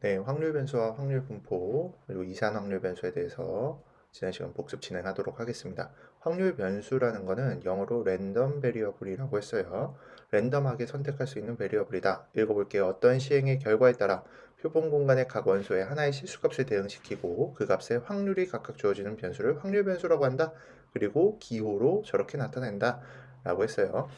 네, 확률 변수와 확률 분포, 그리고 이산 확률 변수에 대해서 지난 시간 복습 진행하도록 하겠습니다. 확률 변수라는 거는 영어로 랜덤 베리어블이라고 했어요. 랜덤하게 선택할 수 있는 베리어블이다. 읽어볼게요. 어떤 시행의 결과에 따라 표본 공간의 각 원소에 하나의 실수값을 대응시키고 그 값의 확률이 각각 주어지는 변수를 확률 변수라고 한다. 그리고 기호로 저렇게 나타낸다. 라고 했어요.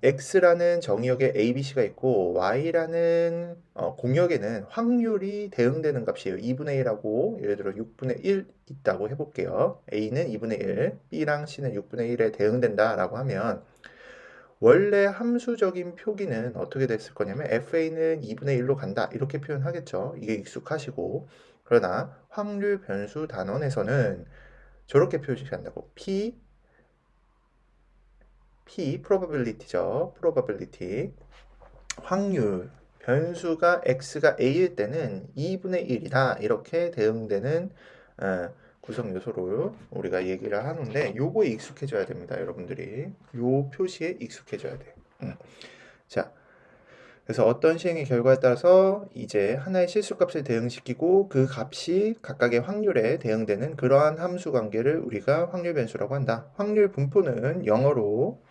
x라는 정의역에 a, b, c가 있고 y라는 공역에는 확률이 대응되는 값이에요. 2분의 1하고 예를 들어 6분의 1 있다고 해볼게요. a는 2분의 1, b랑 c는 6분의 1에 대응된다 라고 하면 원래 함수적인 표기는 어떻게 됐을 거냐면 fa는 2분의 1로 간다 이렇게 표현하겠죠. 이게 익숙하시고 그러나 확률 변수 단원에서는 저렇게 표시한다고 probability죠. probability 확률 변수가 x가 a일 때는 2분의 1이다 이렇게 대응되는 구성 요소로 우리가 얘기를 하는데 요거에 익숙해져야 됩니다. 여러분들이 요 표시에 익숙해져야 돼요. 자, 그래서 어떤 시행의 결과에 따라서 이제 하나의 실수값을 대응시키고 그 값이 각각의 확률에 대응되는 그러한 함수 관계를 우리가 확률 변수라고 한다. 확률 분포는 영어로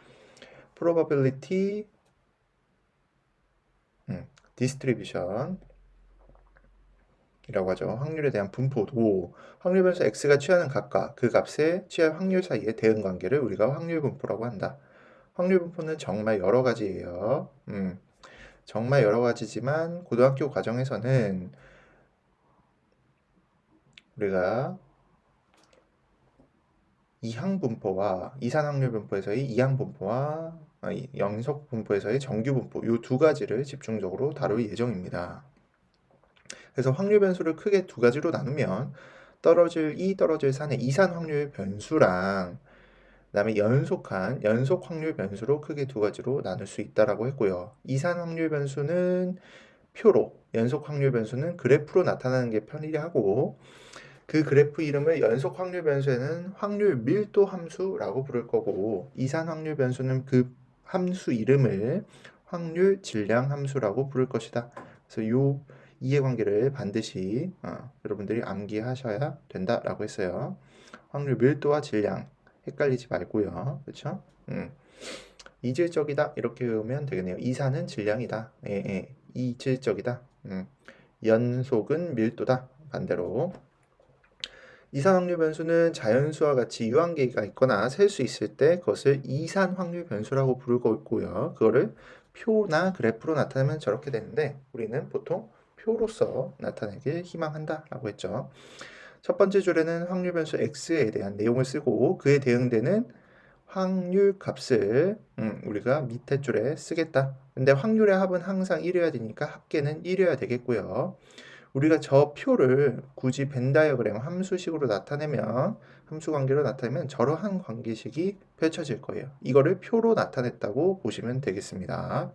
probability distribution 이라고 하죠. 확률에 대한 분포도 확률 변수 x가 취하는 값과 그 값에 취할 확률 사이의 대응 관계를 우리가 확률 분포라고 한다. 확률 분포는 정말 여러 가지예요. 정말 여러 가지지만 고등학교 과정에서는 우리가 이항 분포와 이산 확률 분포에서의 이항 분포와 영속 분포에서의 정규 분포 이 두 가지를 집중적으로 다룰 예정입니다. 그래서 확률 변수를 크게 두 가지로 나누면 떨어질 2, 떨어질 4의 이산 확률 변수랑 그다음에 연속 확률 변수로 크게 두 가지로 나눌 수 있다라고 했고요. 이산 확률 변수는 표로, 연속 확률 변수는 그래프로 나타나는 게 편리하고 그 그래프 이름을 연속 확률 변수에는 확률 밀도 함수라고 부를 거고 이산 확률 변수는 그 함수 이름을 확률 질량 함수라고 부를 것이다. 그래서 요 이해관계를 반드시 여러분들이 암기하셔야 된다라고 했어요. 확률 밀도와 질량 헷갈리지 말고요. 그렇죠? 이질적이다 이렇게 외우면 되겠네요. 이산은 질량이다. 예, 예. 이질적이다. 연속은 밀도다. 반대로 이산 확률 변수는 자연수와 같이 유한계가 있거나 셀 수 있을 때 그것을 이산 확률 변수라고 부르고 있고요. 그거를 표나 그래프로 나타내면 저렇게 되는데 우리는 보통 표로서 나타내길 희망한다라고 했죠. 첫 번째 줄에는 확률 변수 x에 대한 내용을 쓰고 그에 대응되는 확률 값을 우리가 밑에 줄에 쓰겠다. 근데 확률의 합은 항상 1이어야 되니까 합계는 1이어야 되겠고요. 우리가 저 표를 굳이 벤 다이어그램 함수식으로 나타내면 함수 관계로 나타내면 저러한 관계식이 펼쳐질 거예요. 이거를 표로 나타냈다고 보시면 되겠습니다.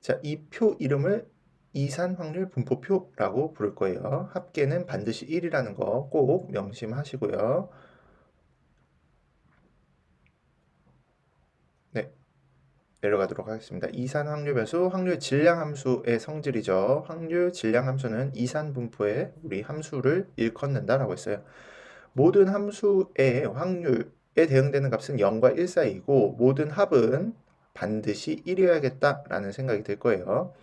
자, 이 표 이름을 이산 확률 분포표라고 부를 거예요. 합계는 반드시 1이라는 거 꼭 명심하시고요. 네, 내려가도록 하겠습니다. 이산 확률 변수, 확률 질량 함수의 성질이죠. 확률 질량 함수는 이산 분포에 우리 함수를 일컫는다라고 했어요. 모든 함수의 확률에 대응되는 값은 0과 1 사이이고 모든 합은 반드시 1이어야겠다라는 생각이 들 거예요.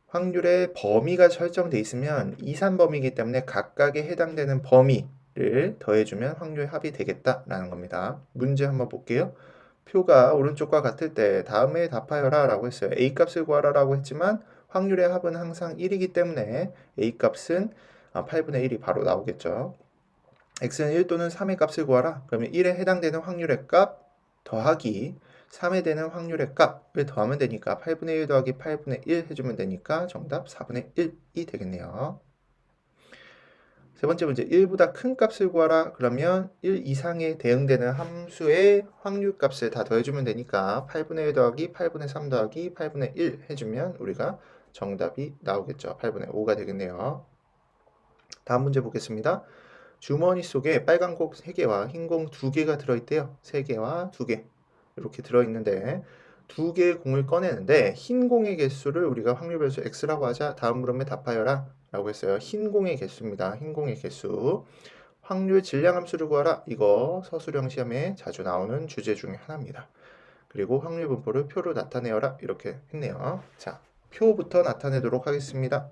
확률의 범위가 설정돼 있으면 이산 범위이기 때문에 각각에 해당되는 범위를 더해주면 확률 합이 되겠다라는 겁니다. 문제 한번 볼게요. 표가 오른쪽과 같을 때 다음에 답하여라 라고 했어요. A값을 구하라 라고 했지만 확률의 합은 항상 1이기 때문에 A값은 8분의 1이 바로 나오겠죠. x는 1 또는 3의 값을 구하라. 그러면 1에 해당되는 확률의 값 더하기 3에 되는 확률의 값을 더하면 되니까 8분의 1 더하기 8분의 1 해주면 되니까 정답 4분의 1이 되겠네요. 세 번째 문제 1보다 큰 값을 구하라. 그러면 1 이상에 대응되는 함수의 확률 값을 다 더해주면 되니까 8분의 1 더하기 8분의 3 더하기 8분의 1 해주면 우리가 정답이 나오겠죠. 8분의 5가 되겠네요. 다음 문제 보겠습니다. 주머니 속에 빨간 공 3개와 흰 공 2개가 들어있대요. 3개와 2개 이렇게 들어있는데 두 개의 공을 꺼내는데 흰 공의 개수를 우리가 확률 변수 x라고 하자. 다음 물음에 답하여라 라고 했어요. 흰 공의 개수입니다. 흰 공의 개수. 확률 질량 함수를 구하라. 이거 서술형 시험에 자주 나오는 주제 중에 하나입니다. 그리고 확률 분포를 표로 나타내어라. 이렇게 했네요. 자, 표부터 나타내도록 하겠습니다.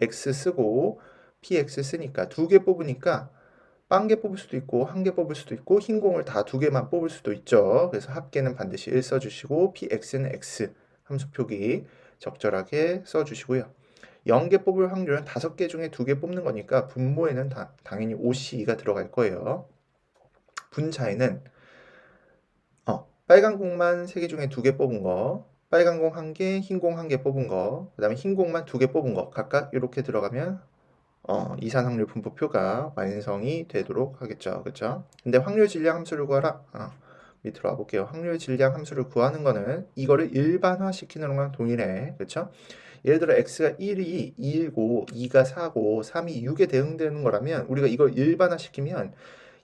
x 쓰고 px 쓰니까 두 개 뽑으니까 빵 개 뽑을 수도 있고 한 개 뽑을 수도 있고 흰 공을 다 두 개만 뽑을 수도 있죠. 그래서 합계는 반드시 1 써주시고 px는 x 함수 표기 적절하게 써주시고요. 0개 뽑을 확률은 5개 중에 2개 뽑는 거니까 분모에는 당연히 OC가 들어갈 거예요. 분자에는 빨간 공만 3개 중에 2개 뽑은 거, 빨간 공 1개, 흰 공 1개 뽑은 거, 그 다음에 흰 공만 2개 뽑은 거 각각 이렇게 들어가면 이산 확률 분포표가 완성이 되도록 하겠죠. 그렇죠? 근데 확률 질량 함수를 구하라. 밑으로 와볼게요. 확률 질량 함수를 구하는 거는 이거를 일반화 시키는 거랑 동일해. 그렇죠? 예를 들어 x가 1이 2이고 2가 4고 3이 6에 대응되는 거라면 우리가 이걸 일반화 시키면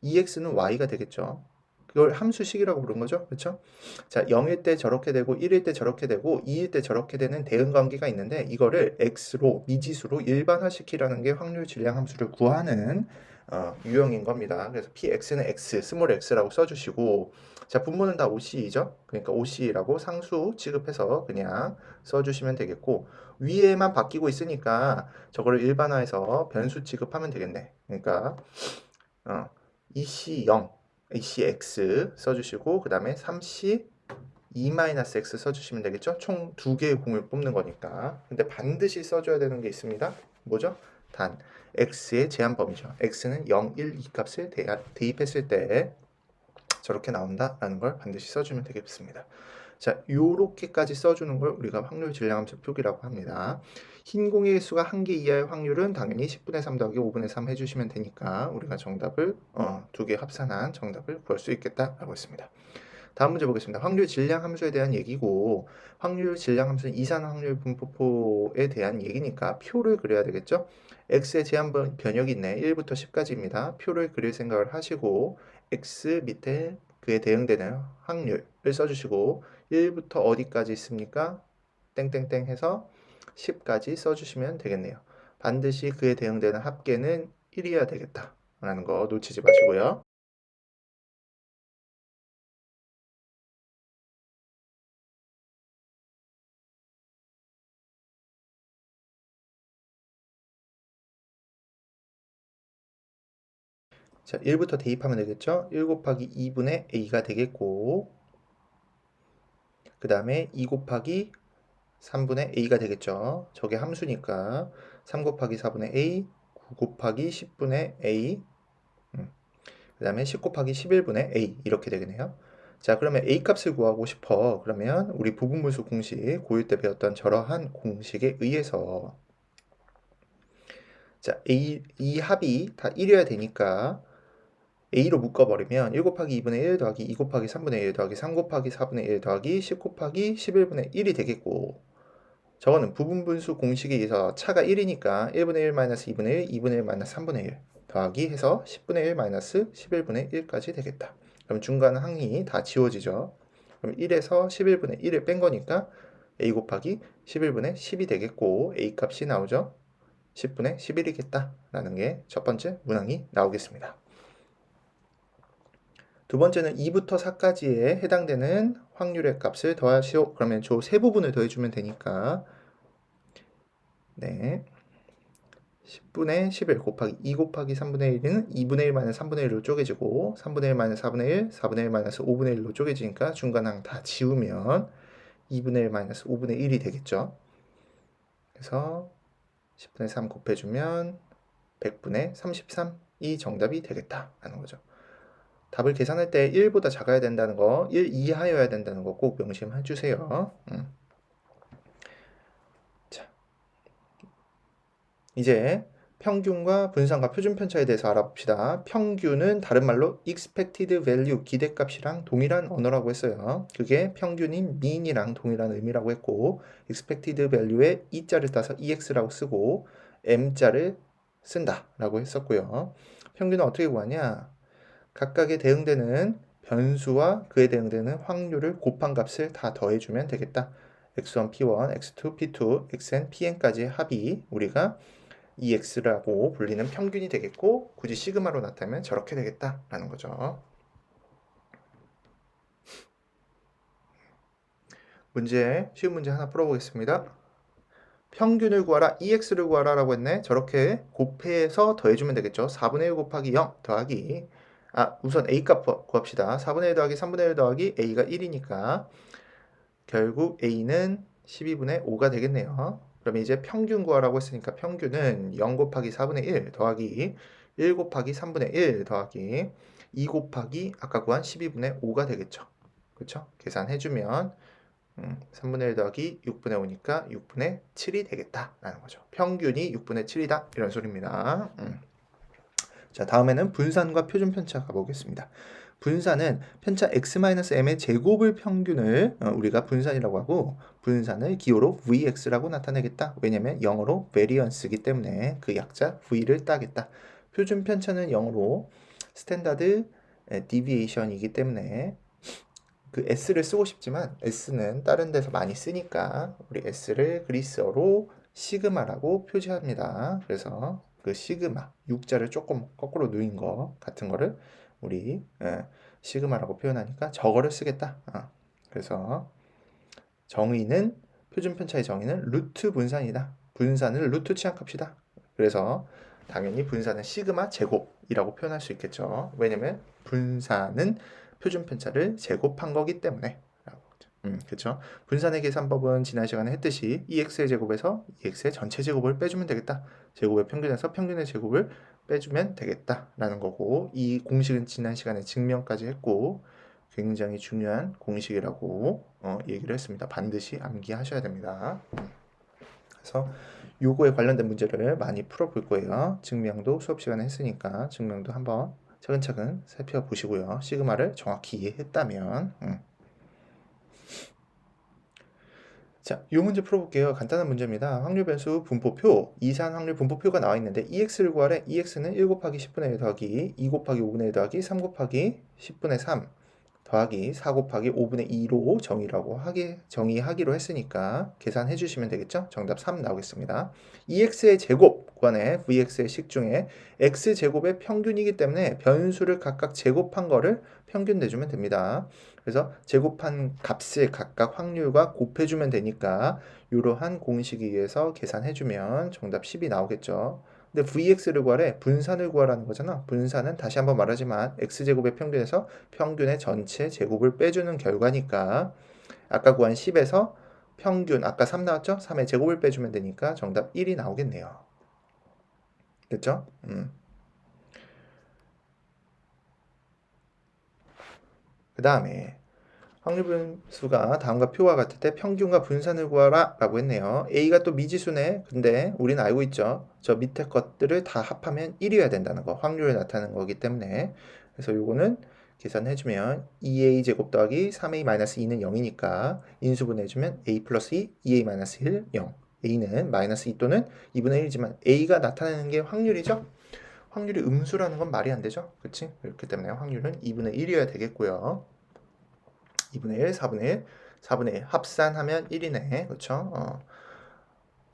2x는 y가 되겠죠. 그걸 함수식이라고 부른 거죠. 그렇죠? 자, 0일 때 저렇게 되고 1일 때 저렇게 되고 2일 때 저렇게 되는 대응 관계가 있는데 이거를 x로 미지수로 일반화시키라는 게 확률 질량 함수를 구하는 유형인 겁니다. 그래서 px는 x, 스몰 x라고 써주시고 자, 분모는 다 OC이죠. 그러니까 OC라고 상수 취급해서 그냥 써주시면 되겠고 위에만 바뀌고 있으니까 저거를 일반화해서 변수 취급하면 되겠네. 그러니까 EC0 ECX 써주시고 그 다음에 3C E-X 써주시면 되겠죠? 총 2개의 공을 뽑는 거니까. 근데 반드시 써줘야 되는 게 있습니다. 뭐죠? 단 X의 제한 범위죠. X는 0, 1, 2 값을 대입했을 때 저렇게 나온다라는 걸 반드시 써주면 되겠습니다. 자, 요렇게까지 써주는 걸 우리가 확률 질량함수 표기라고 합니다. 흰 공의 개수가 1개 이하의 확률은 당연히 10분의 3 더하기 5분의 3 해주시면 되니까 우리가 정답을 2개 합산한 정답을 구할 수 있겠다라고 했습니다. 다음 문제 보겠습니다. 확률 질량 함수에 대한 얘기고 확률 질량 함수는 이산 확률 분포표에 대한 얘기니까 표를 그려야 되겠죠? x의 제한 변역이 있네. 1부터 10까지입니다. 표를 그릴 생각을 하시고 x 밑에 그에 대응되는 확률을 써주시고 1부터 어디까지 있습니까? 땡땡땡 해서 10까지 써주시면 되겠네요. 반드시 그에 대응되는 합계는 1이어야 되겠다 라는 거 놓치지 마시고요. 자, 1부터 대입하면 되겠죠? 1 곱하기 2분의 a가 되겠고 그 다음에 2 곱하기 3분의 a가 되겠죠? 저게 함수니까 3 곱하기 4분의 a, 9 곱하기 10분의 a 그 다음에 10 곱하기 11분의 a 이렇게 되겠네요. 자, 그러면 a 값을 구하고 싶어. 그러면 우리 부분분수 공식, 고1 때 배웠던 저러한 공식에 의해서 자, 이 합이 다 1이어야 되니까 a로 묶어버리면 1 곱하기 2분의 1 더하기 2 곱하기 3분의 1 더하기 3 곱하기 4분의 1 더하기 10 곱하기 11분의 1이 되겠고 저거는 부분분수 공식에 의해서 차가 1이니까 1분의 1 마이너스 2분의 1, 2분의 1 마이너스 3분의 1 더하기 해서 10분의 1 마이너스 11분의 1까지 되겠다. 그럼 중간 항이 다 지워지죠. 그럼 1에서 11분의 1을 뺀 거니까 a 곱하기 11분의 10이 되겠고 a 값이 나오죠. 10분의 11이겠다 라는 게 첫 번째 문항이 나오겠습니다. 두 번째는 2부터 4까지에 해당되는 확률의 값을 더하시오. 그러면 저 세 부분을 더해주면 되니까 네, 10분의 11 곱하기 2 곱하기 3분의 1은 2분의 1 마이너스 3분의 1로 쪼개지고 3분의 1 마이너스 4분의 1, 4분의 1 마이너스 5분의 1로 쪼개지니까 중간항 다 지우면 2분의 1 마이너스 5분의 1이 되겠죠. 그래서 10분의 3 곱해주면 100분의 33이 정답이 되겠다라는 거죠. 답을 계산할 때 1보다 작아야 된다는 거, 1 이하여야 된다는 거 꼭 명심해 주세요. 자, 이제 평균과 분산과 표준 편차에 대해서 알아봅시다. 평균은 다른 말로 expected value, 기대값이랑 동일한 언어라고 했어요. 그게 평균인 mean이랑 동일한 의미라고 했고 expected value에 e자를 따서 ex라고 쓰고 m자를 쓴다라고 했었고요. 평균은 어떻게 구하냐? 각각에 대응되는 변수와 그에 대응되는 확률을 곱한 값을 다 더해주면 되겠다. x1, p1, x2, p2, xn, pn까지의 합이 우리가 EX라고 불리는 평균이 되겠고 굳이 시그마로 나타내면 저렇게 되겠다라는 거죠. 쉬운 문제 하나 풀어보겠습니다. 평균을 구하라, EX를 구하라 라고 했네. 저렇게 곱해서 더해주면 되겠죠. 4분의 1 곱하기 0 더하기 우선 A값 구합시다. 4분의 1 더하기 3분의 1 더하기 A가 1이니까 결국 A는 12분의 5가 되겠네요. 그러면 이제 평균 구하라고 했으니까 평균은 0 곱하기 4분의 1 더하기 1 곱하기 3분의 1 더하기 2 곱하기 아까 구한 12분의 5가 되겠죠. 그렇죠? 계산해주면 3분의 1 더하기 6분의 5니까 6분의 7이 되겠다라는 거죠. 평균이 6분의 7이다 이런 소리입니다. 자, 다음에는 분산과 표준편차 가보겠습니다. 분산은 편차 x-m의 제곱을 평균을 우리가 분산이라고 하고 분산을 기호로 vx라고 나타내겠다. 왜냐면 0으로 variance이기 때문에 그 약자 v를 따겠다. 표준편차는 0으로 스탠다드 deviation이기 때문에 그 s를 쓰고 싶지만 s는 다른 데서 많이 쓰니까 우리 s를 그리스어로 시그마라고 표시합니다. 그래서 그 시그마 6자를 조금 거꾸로 누인 거 같은 거를 우리 시그마라고 표현하니까 저거를 쓰겠다. 그래서 정의는 표준편차의 정의는 루트 분산이다. 분산을 루트 취약합시다. 그래서 당연히 분산은 시그마 제곱이라고 표현할 수 있겠죠. 왜냐면 분산은 표준편차를 제곱한 거기 때문에. 그렇죠. 분산의 계산법은 지난 시간에 했듯이 EX의 제곱에서 EX의 전체 제곱을 빼주면 되겠다. 제곱의 평균에서 평균의 제곱을 빼주면 되겠다라는 거고 이 공식은 지난 시간에 증명까지 했고 굉장히 중요한 공식이라고 얘기를 했습니다. 반드시 암기하셔야 됩니다. 그래서 요거에 관련된 문제를 많이 풀어볼 거예요. 증명도 수업 시간에 했으니까 증명도 한번 차근차근 살펴보시고요. 시그마를 정확히 이해했다면 자, 이 문제 풀어볼게요. 간단한 문제입니다. 확률 변수 분포표, 이산 확률 분포표가 나와 있는데 EX를 구하래. EX는 1 곱하기 10분의 1 더하기 2 곱하기 5분의 1 더하기 3 곱하기 10분의 3 더하기 4 곱하기 5분의 2로 정의하기로 했으니까 계산해 주시면 되겠죠? 정답 3 나오겠습니다. EX의 제곱 구하네. VX의 식 중에 X제곱의 평균이기 때문에 변수를 각각 제곱한 거를 평균 내주면 됩니다. 그래서 제곱한 값을 각각 확률과 곱해주면 되니까 이러한 공식에 의해서 계산해주면 정답 10이 나오겠죠. 근데 VX를 구하래. 분산을 구하라는 거잖아. 분산은 다시 한번 말하지만 X제곱의 평균에서 평균의 전체 제곱을 빼주는 결과니까 아까 구한 10에서 평균, 아까 3 나왔죠? 3의 제곱을 빼주면 되니까 정답 1이 나오겠네요. 됐죠? 그 다음에 확률 분수가 다음과 표와 같을 때 평균과 분산을 구하라 라고 했네요. A가 또 미지수네. 근데 우리는 알고 있죠. 저 밑에 것들을 다 합하면 1이어야 된다는 거. 확률을 나타내는 거기 때문에. 그래서 요거는 계산해주면 2A 제곱 더하기 3A-2는 0이니까 인수분해해주면 A 플러스 2, 2A-1, 0. A는 마이너스 2 또는 2분의 1이지만 A가 나타내는 게 확률이죠. 확률이 음수라는 건 말이 안 되죠. 그치? 그렇기 때문에 확률은 2분의 1이어야 되겠고요. 2분의 1, 4분의 1, 4분의 1 합산하면 1이네. 그렇죠?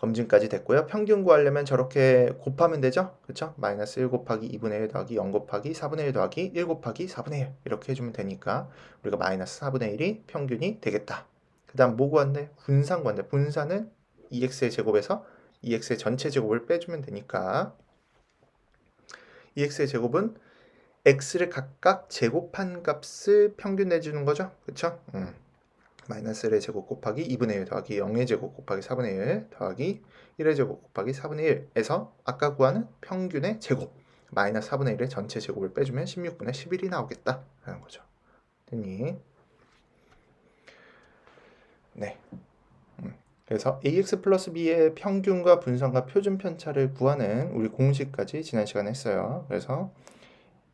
검증까지 됐고요. 평균 구하려면 저렇게 곱하면 되죠? 그렇죠? 마이너스 1 곱하기 2분의 1 더하기 0 곱하기 4분의 1 더하기 1 곱하기 4분의 1 이렇게 해주면 되니까 우리가 마이너스 4분의 1이 평균이 되겠다. 그 다음 뭐 구한대? 분산 구한대. 분산은 EX의 제곱에서 EX의 전체 제곱을 빼주면 되니까 EX의 제곱은 x를 각각 제곱한 값을 평균 내주는 거죠. 그쵸? 마이너스 1의 제곱 곱하기 2분의 1 더하기 0의 제곱 곱하기 4분의 1 더하기 1의 제곱 곱하기 4분의 1에서 아까 구하는 평균의 제곱 마이너스 4분의 1의 전체 제곱을 빼주면 16분의 11이 나오겠다 라는 거죠. 됐니? 네. 그래서 ax 플러스 b의 평균과 분산과 표준 편차를 구하는 우리 공식까지 지난 시간에 했어요. 그래서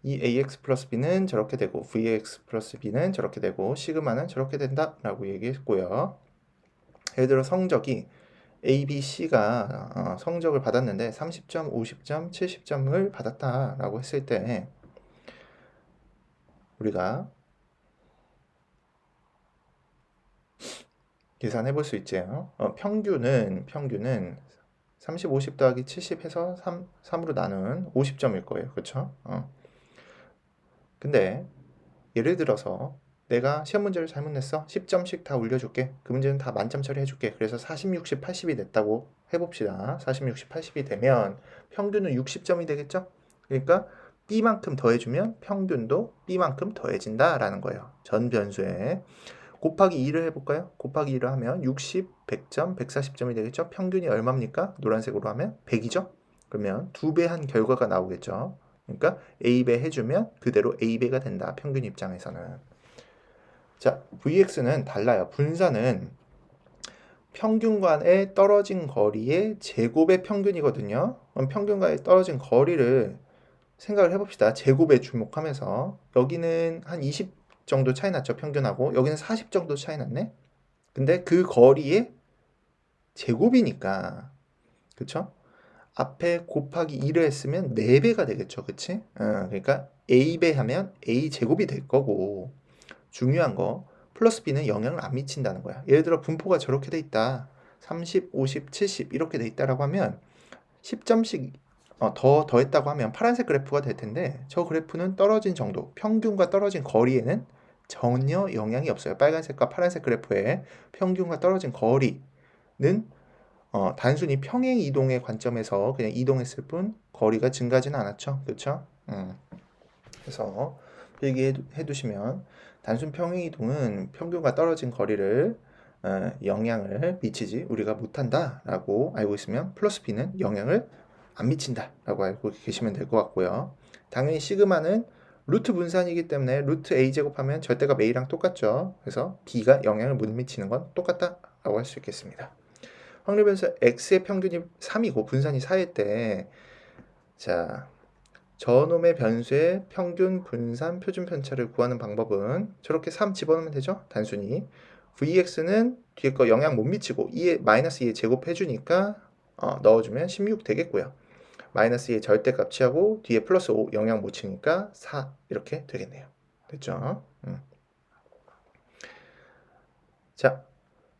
이 ax 플러스 b는 저렇게 되고 vx 플러스 b는 저렇게 되고 시그마는 저렇게 된다 라고 얘기했고요. 예를 들어 성적이 A, B, C가 성적을 받았는데 30점, 50점, 70점을 받았다 라고 했을 때 우리가 계산해 볼 수 있죠. 평균은 30, 50 더하기 70 해서 3으로 나눈 50점일 거예요. 그쵸? 근데 예를 들어서 내가 시험 문제를 잘못 냈어. 10점씩 다 올려줄게. 그 문제는 다 만점 처리해줄게. 그래서 40, 60, 80이 냈다고 해봅시다. 40, 60, 80이 되면 평균은 60점이 되겠죠? 그러니까 B만큼 더해주면 평균도 B만큼 더해진다라는 거예요. 전 변수에. 곱하기 2를 해볼까요? 곱하기 2를 하면 60, 100점, 140점이 되겠죠? 평균이 얼마입니까? 노란색으로 하면 100이죠? 그러면 2배 한 결과가 나오겠죠? 그러니까 A배 해주면 그대로 A배가 된다. 평균 입장에서는. 자, Vx는 달라요. 분산은 평균과의 떨어진 거리의 제곱의 평균이거든요. 그럼 평균과의 떨어진 거리를 생각을 해봅시다. 제곱에 주목하면서 여기는 한 20 정도 차이 났죠. 평균하고 여기는 40 정도 차이 났네. 근데 그 거리의 제곱이니까 그쵸? 앞에 곱하기 2를 했으면 4배가 되겠죠. 그치? 그러니까 A배 하면 A제곱이 될 거고 중요한 거 플러스 B는 영향을 안 미친다는 거야. 예를 들어 분포가 저렇게 돼 있다. 30, 50, 70 이렇게 돼 있다라고 하면 10점씩 더했다고 하면 파란색 그래프가 될 텐데 저 그래프는 떨어진 정도, 평균과 떨어진 거리에는 전혀 영향이 없어요. 빨간색과 파란색 그래프의 평균과 떨어진 거리는 단순히 평행 이동의 관점에서 그냥 이동했을 뿐 거리가 증가하지는 않았죠. 그렇죠? 그래서 필기해 두시면 단순 평행 이동은 평균과 떨어진 거리를 영향을 미치지 우리가 못한다라고 알고 있으면 플러스 B는 영향을 안 미친다라고 알고 계시면 될 것 같고요. 당연히 시그마는 루트 분산이기 때문에 루트 A 제곱하면 절대값 A랑 똑같죠. 그래서 B가 영향을 못 미치는 건 똑같다라고 할 수 있겠습니다. 확률 변수 X의 평균이 3이고 분산이 4일 때 자, 저놈의 변수의 평균 분산 표준 편차를 구하는 방법은 저렇게 3 집어넣으면 되죠. 단순히 Vx는 뒤에 거 영향 못 미치고 2에 마이너스 2에 제곱해주니까 넣어주면 16 되겠고요. 마이너스 2의 절대값 취하고 뒤에 플러스 5 영향 못 치니까 4 이렇게 되겠네요. 됐죠? 자,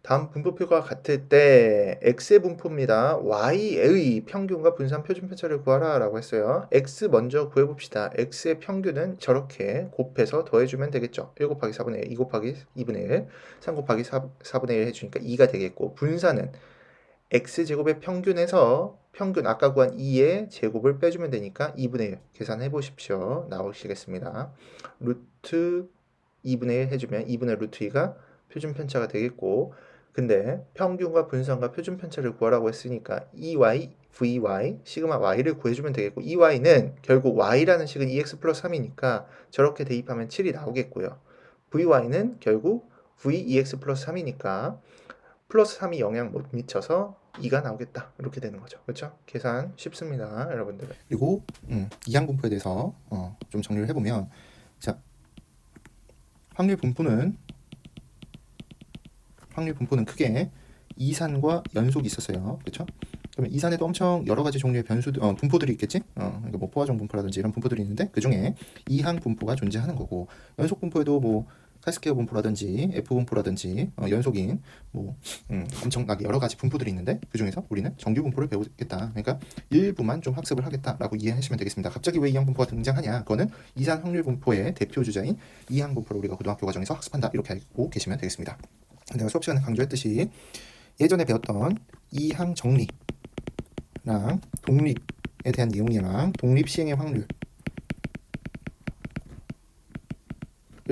다음 분포표가 같을 때 x의 분포입니다. y의 평균과 분산 표준 편차를 구하라 라고 했어요. x 먼저 구해봅시다. x의 평균은 저렇게 곱해서 더해주면 되겠죠. 1 곱하기 4분의 1, 2 곱하기 2분의 1, 3 곱하기 4분의 1 해주니까 2가 되겠고 분산은 x제곱의 평균에서 평균 아까 구한 2의 제곱을 빼주면 되니까 2분의 1 계산해 보십시오. 나오시겠습니다. 루트 2분의 1 해주면 2분의 루트 2가 표준 편차가 되겠고 근데 평균과 분산과 표준 편차를 구하라고 했으니까 EY, VY, 시그마 Y를 구해주면 되겠고 EY는 결국 Y라는 식은 2x 플러스 3이니까 저렇게 대입하면 7이 나오겠고요. VY는 결국 V 2x 플러스 3이니까 플러스 3이 영향 못 미쳐서 2가 나오겠다. 이렇게 되는 거죠. 그렇죠? 계산 쉽습니다. 여러분들. 그리고 이항 분포에 대해서 좀 정리를 해보면 자 확률 분포는 크게 이산과 연속이 있었어요. 그렇죠? 그러면 이산에도 엄청 여러 가지 종류의 분포들이 있겠지? 그러니까 뭐 포화정 분포라든지 이런 분포들이 있는데 그 중에 이항 분포가 존재하는 거고 연속 분포에도 뭐 카스케어 분포라든지 F 분포라든지 연속인 뭐 엄청나게 여러 가지 분포들이 있는데 그 중에서 우리는 정규 분포를 배우겠다. 그러니까 일부만 좀 학습을 하겠다라고 이해하시면 되겠습니다. 갑자기 왜 이항 분포가 등장하냐? 그거는 이산 확률 분포의 대표 주자인 이항 분포를 우리가 고등학교 과정에서 학습한다 이렇게 알고 계시면 되겠습니다. 내가 수업 시간에 강조했듯이 예전에 배웠던 이항 정리랑 독립에 대한 내용이랑 독립 시행의 확률을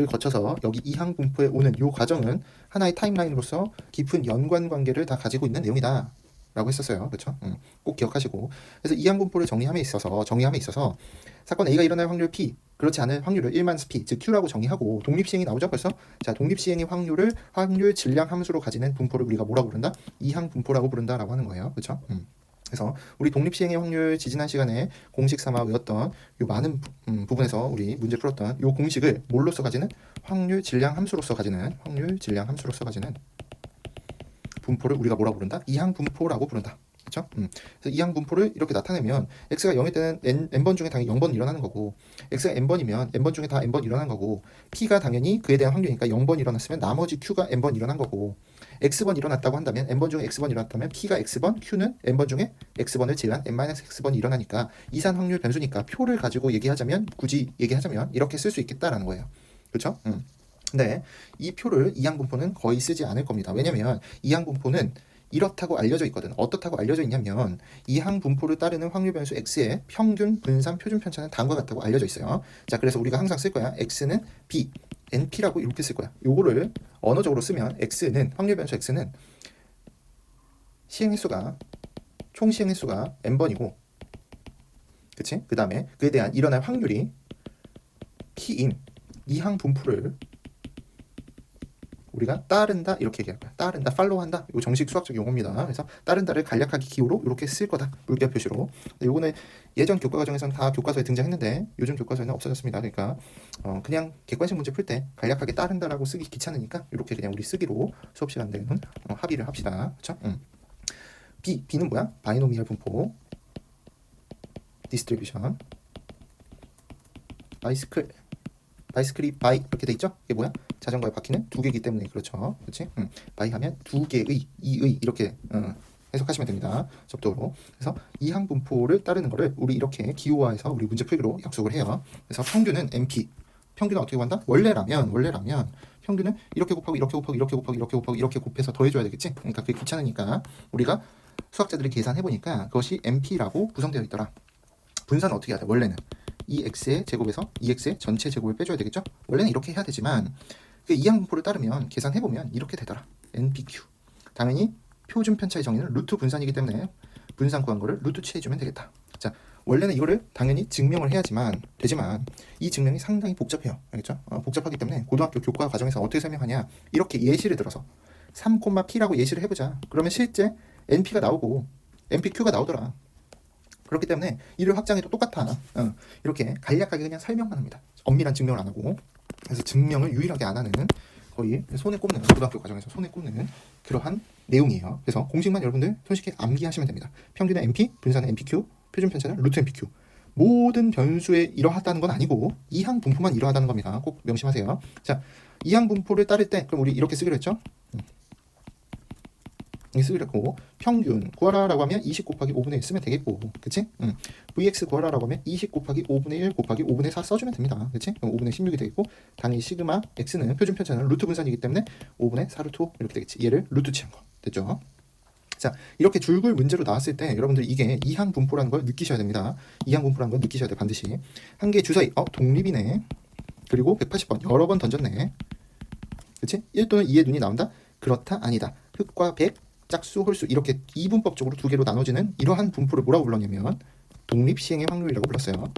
거쳐서 여기 이항 분포에 오는 이 과정은 하나의 타임라인으로서 깊은 연관 관계를 다 가지고 있는 내용이다 라고 했었어요. 그렇죠? 꼭 기억하시고 그래서 이항 분포를 정리함에 있어서 사건 A가 일어날 확률 P 그렇지 않은 확률을 1만스 P 즉 Q라고 정의하고 독립시행이 나오죠 벌써. 자 독립시행의 확률을 확률 질량 함수로 가지는 분포를 우리가 뭐라고 부른다? 이항 분포라고 부른다라고 하는 거예요. 그렇죠? 그래서 우리 독립시행의 확률 지지난 시간에 공식 삼아 외웠던 요 많은 부분에서 우리 문제 풀었던 요 공식을 뭘로써 가지는 확률 질량 함수로서 가지는 분포를 우리가 뭐라고 부른다? 이항 분포라고 부른다. 그렇죠? 그래서 이항 분포를 이렇게 나타내면 x가 0일 때는 n번 중에 당연히 0번 일어나는 거고, x가 n번이면 n번 중에 다 n번 일어나는 거고, p가 당연히 그에 대한 확률이니까 0번 일어났으면 나머지 q가 n번 일어난 거고, x번 일어났다고 한다면 n번 중에 x번 일어났다면 p가 x번, q는 n번 중에 x번을 제외한 n-x번이 일어나니까 이산 확률 변수니까 표를 가지고 얘기하자면, 굳이 얘기하자면 이렇게 쓸 수 있겠다라는 거예요. 그렇죠? 근데 이 표를 이항 분포는 거의 쓰지 않을 겁니다. 왜냐면 이항 분포는 이렇다고 알려져 있거든. 어떻다고 알려져 있냐면 이항 분포를 따르는 확률 변수 x의 평균, 분산, 표준 편차는 다음과 같다고 알려져 있어요. 자, 그래서 우리가 항상 쓸 거야. x는 b, np라고 이렇게 쓸 거야. 요거를 언어적으로 쓰면 x는 확률 변수 x는 시행 횟수가 총 시행 횟수가 n번이고, 그치? 그 다음에 그에 대한 일어날 확률이 p인 이항 분포를 우리가 따른다 이렇게 얘기할 거야. 따른다, 팔로우한다. 이거 정식 수학적 용어입니다. 그래서 따른다를 간략하게 기호로 이렇게 쓸 거다. 물결 표시로. 요거는 예전 교과 과정에서는 다 교과서에 등장했는데 요즘 교과서에는 없어졌습니다. 그러니까 그냥 객관식 문제 풀 때 간략하게 따른다라고 쓰기 귀찮으니까 이렇게 그냥 우리 쓰기로 수업 시간 되는 합의를 합시다. 그렇죠? B는 뭐야? 바이노미얼 분포, 디스트리뷰션, 바이스클이 바이 이렇게 돼 있죠? 이게 뭐야? 자전거의 바퀴는 두 개이기 때문에 그렇죠. 그렇지? 바이 하면 두 개의, 이의 이렇게 해석하시면 됩니다. 접두로. 그래서 이항 분포를 따르는 거를 우리 이렇게 기호화해서 우리 문제 풀기로 약속을 해요. 그래서 평균은 NP. 평균은 어떻게 구한다? 원래라면 평균은 이렇게 곱하고 이렇게 곱하고 이렇게 곱하고 이렇게 곱하고 이렇게 곱해서 더해줘야 되겠지? 그러니까 그게 귀찮으니까 우리가 수학자들이 계산해보니까 그것이 NP라고 구성되어 있더라. 분산은 어떻게 해야 돼? 원래는 2x의 제곱에서 2x의 전체 제곱을 빼줘야 되겠죠? 원래는 이렇게 해야 되지만 그 이항 분포를 따르면 계산해보면 이렇게 되더라. NPQ. 당연히 표준 편차의 정의는 루트 분산이기 때문에 분산 구한 거를 루트 취해주면 되겠다. 자, 원래는 이거를 당연히 증명을 되지만 이 증명이 상당히 복잡해요. 알겠죠? 복잡하기 때문에 고등학교 교과 과정에서 어떻게 설명하냐, 이렇게 예시를 들어서 3,p라고 예시를 해보자. 그러면 실제 NP가 나오고 NPQ가 나오더라. 그렇기 때문에 이를 확장해도 똑같아. 이렇게 간략하게 그냥 설명만 합니다. 엄밀한 증명을 안 하고. 그래서 증명을 유일하게 안 하는, 거의 손에 꼽는, 고등학교 과정에서 손에 꼽는 그러한 내용이에요. 그래서 공식만 여러분들 손쉽게 암기하시면 됩니다. 평균은 NP, 분산은 NPQ, 표준 편차는 루트 NPQ. 모든 변수에 이러하다는 건 아니고 이항 분포만 이러하다는 겁니다. 꼭 명심하세요. 자, 이항 분포를 따를 때 그럼 우리 이렇게 쓰기로 했죠? 쓰기로 평균 구하라라고 하면 20 곱하기 5분의 1 쓰면 되겠고, 그치? Vx 구하라라고 하면 20 곱하기 5분의 1 곱하기 5분의 4 써주면 됩니다. 그치? 그럼 5분의 16이 되겠고, 당연히 시그마 x는 표준 편차는 루트 분산이기 때문에 5분의 4루트 5 이렇게 되겠지. 얘를 루트 취한 거. 됐죠? 자, 이렇게 줄글 문제로 나왔을 때 여러분들 이게 이항 분포라는 걸 느끼셔야 됩니다. 이항 분포라는 걸 느끼셔야 돼, 반드시. 한 개의 주사위, 독립이네. 그리고 180번 여러 번 던졌네. 그치? 1 또는 2의 눈이 나온다? 그렇다, 아니다. 흑과 백, 짝수, 홀수 이렇게 이분법적으로 두 개로 나눠지는 이러한 분포를 뭐라고 불렀냐면 독립시행의 확률이라고 불렀어요.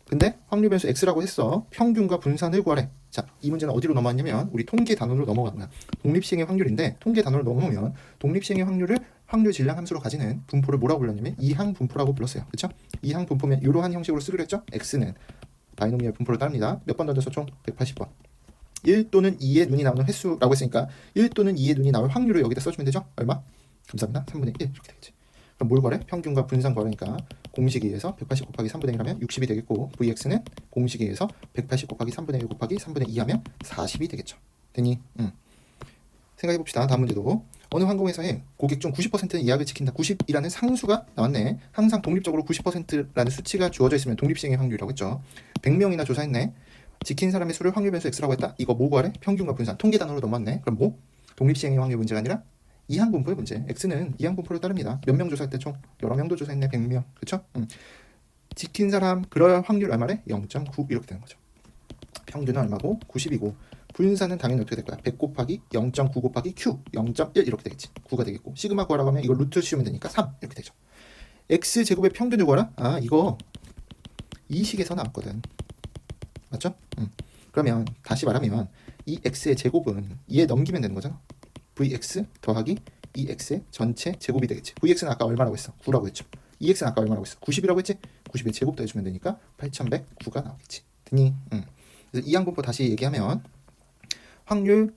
근데 확률 변수 x라고 했어. 평균과 분산을 구하래. 자, 이 문제는 어디로 넘어왔냐면 우리 통계 단원으로 넘어간 거야. 독립시행의 확률인데 통계 단원으로 넘어오면 독립시행의 확률을 확률 질량 함수로 가지는 분포를 뭐라고 불렀냐면 이항 분포라고 불렀어요. 그렇죠? 이항 분포면 이러한 형식으로 쓰기로 했죠? x는 바이노미얼 분포를 따릅니다. 몇 번 던져서 총 180번. 1 또는 2의 눈이 나오는 횟수라고 했으니까 1 또는 2의 눈이 나올 확률을 여기다 써주면 되죠? 얼마? 감사합니다. 3분의 1 이렇게 되겠지. 그럼 뭘 구하래? 평균과 분산 구하니까 공식에 의해서 180 곱하기 3분의 1 하면 60이 되겠고, Vx는 공식에 의해서 180 곱하기 3분의 1 곱하기 3분의 2 하면 40이 되겠죠. 되니? 생각해봅시다. 다음 문제도. 어느 항공회사에 고객 중 90%는 예약을 지킨다. 90이라는 상수가 나왔네. 항상 독립적으로 90%라는 수치가 주어져 있으면 독립시행의 확률이라고 했죠. 100명이나 조사했네. 지킨 사람의 수를 확률 변수 x라고 했다. 이거 뭐 구하래? 평균과 분산. 통계 단어로 넘어왔네. 그럼 뭐? 독립시행의 확률 문제가 아니라 이항 분포의 문제. x는 이항 분포를 따릅니다. 몇 명 조사했대 총? 여러 명도 조사했네. 100명. 그렇죠? 지킨 사람 그럴 확률 얼마래? 0.9 이렇게 되는 거죠. 평균은 얼마고? 90이고 분산은 당연히 어떻게 될 거야? 100 곱하기 0.9 곱하기 q 0.1 이렇게 되겠지. 9가 되겠고 시그마 구하라고 하면 이거 루트 씌우면 되니까 3 이렇게 되죠. x 제곱의 평균을 구하라? 이거 이 식에서 나왔거든. 맞죠? 그러면 다시 말하면 이 x의 제곱은 2에 넘기면 되는 거잖아. vx 더하기 2x의 전체 제곱이 되겠지. vx는 아까 얼마라고 했어? 9라고 했죠. 2x는 아까 얼마라고 했어? 90이라고 했지? 90의 제곱 더해주면 되니까 8109가 나오겠지. 됐니? 그래서 이항 분포 다시 얘기하면 확률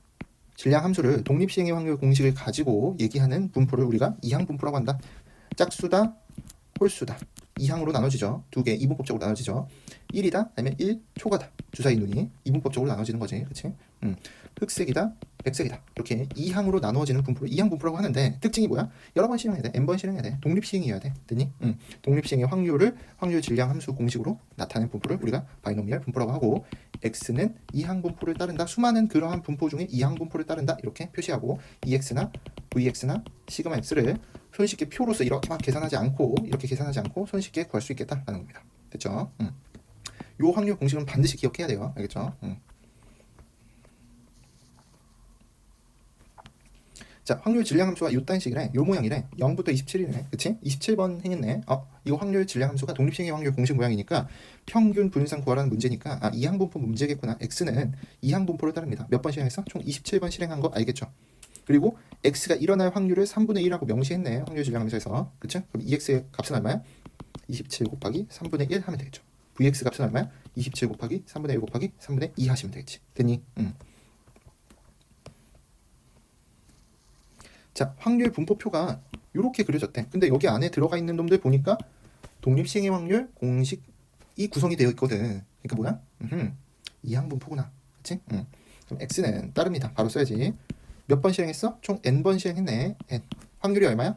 질량 함수를 독립시행의 확률 공식을 가지고 얘기하는 분포를 우리가 이항 분포라고 한다. 짝수다, 홀수다. 이항으로 나눠지죠. 두 개 이분법적으로 나눠지죠. 1이다 아니면 1 초과다. 주사위 눈이 이분법적으로 나눠지는 거지. 그렇지? 흑색이다, 백색이다. 이렇게 이항으로 나누어지는 분포를 이항 분포라고 하는데 특징이 뭐야? 여러 번 실행해야 돼. n번 실행해야 돼. 독립시행이어야 돼. 됐니? 독립시행의 확률을 확률 질량 함수 공식으로 나타낸 분포를 우리가 바이노미얼 분포라고 하고 x는 이항 분포를 따른다. 수많은 그러한 분포 중에 이항 분포를 따른다. 이렇게 표시하고 ex나 vx나 시그마 x를 손쉽게 표로서 이렇게 막 계산하지 않고 이렇게 계산하지 않고 손쉽게 구할 수 있겠다라는 겁니다. 됐죠? 요 확률 공식은 반드시 기억해야 돼요. 알겠죠? 자, 확률 질량 함수가 요딴 식이래. 요 모양이래. 0부터 27이네. 그치? 27번 행했네. 이거 확률 질량 함수가 독립시행의 확률 공식 모양이니까 평균 분산 구하라는 문제니까 이항 분포 문제겠구나. x는 이항 분포를 따릅니다. 몇 번 실행했어? 총 27번 실행한 거 알겠죠? 그리고 x가 일어날 확률을 3분의 1하고 명시했네. 확률 질량 함수에서. 그쵸? 그럼 ex의 값은 얼마야? 27 곱하기 3분의 1 하면 되겠죠. vx 값은 얼마야? 27 곱하기 3분의 1 곱하기 3분의 2 하시면 되겠지. 됐니? 자, 확률 분포표가 이렇게 그려졌대. 근데 여기 안에 들어가 있는 놈들 보니까 독립시행의 확률 공식이 구성이 되어 있거든. 그러니까 뭐야? 이항 분포구나. 그치? 그럼 x는 따릅니다. 바로 써야지. 몇 번 실행했어? 총 n번 실행했네. n. 확률이 얼마야?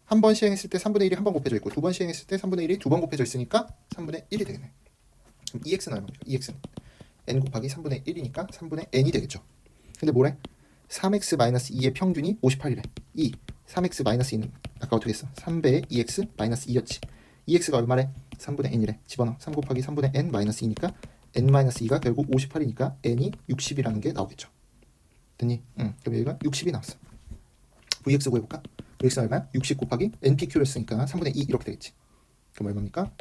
한 번 실행했을 때 3분의 1이 한 번 곱해져 있고 두 번 실행했을 때 3분의 1이 두 번 곱해져 있으니까 3분의 1이 되겠네. 그럼 ex는 얼마죠? ex는 n 곱하기 3분의 1이니까 3분의 n이 되겠죠. 근데 뭐래? 3x-2의 평균이 58이래. 3x-2는 아까 어떻게 했어? 3배의 2x-2였지. 2x가 얼마래? 3분의 n이래. 집어넣어. 3 곱하기 3분의 n-2니까 n-2가 결국 58이니까 n이 60이라는 게 나오겠죠. 됐니? 그럼 여기가 60이 나왔어. vx 구해볼까? vx는 얼마야? 60 곱하기 npq를 쓰니까 3분의 2 이렇게 되겠지. 그럼 얼마입니까?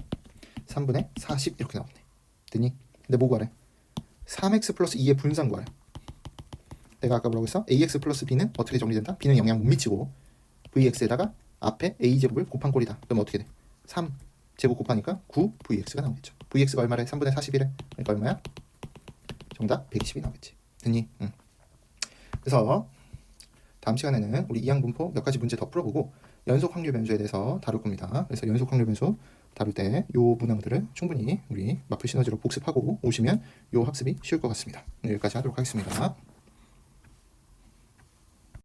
3분의 40 이렇게 나오네. 됐니? 근데 뭐 구하래? 3x 플러스 2의 분산 구하래. 내가 아까 뭐라고 했어? ax 플러스 b는 어떻게 정리된다? b는 영향 못 미치고 vx에다가 앞에 a제곱을 곱한 꼴이다. 그럼 어떻게 돼? 3 제곱 곱하니까 9 vx가 나오겠죠. vx가 얼마래? 3분의 40이래. 그러니까 얼마야? 정답 120이 나오겠지. 됐니? 그래서 다음 시간에는 우리 이항 분포 몇 가지 문제 더 풀어보고 연속 확률 변수에 대해서 다룰 겁니다. 그래서 연속 확률 변수 다룰 때 요 문항들을 충분히 우리 마플 시너지로 복습하고 오시면 요 학습이 쉬울 것 같습니다. 여기까지 하도록 하겠습니다.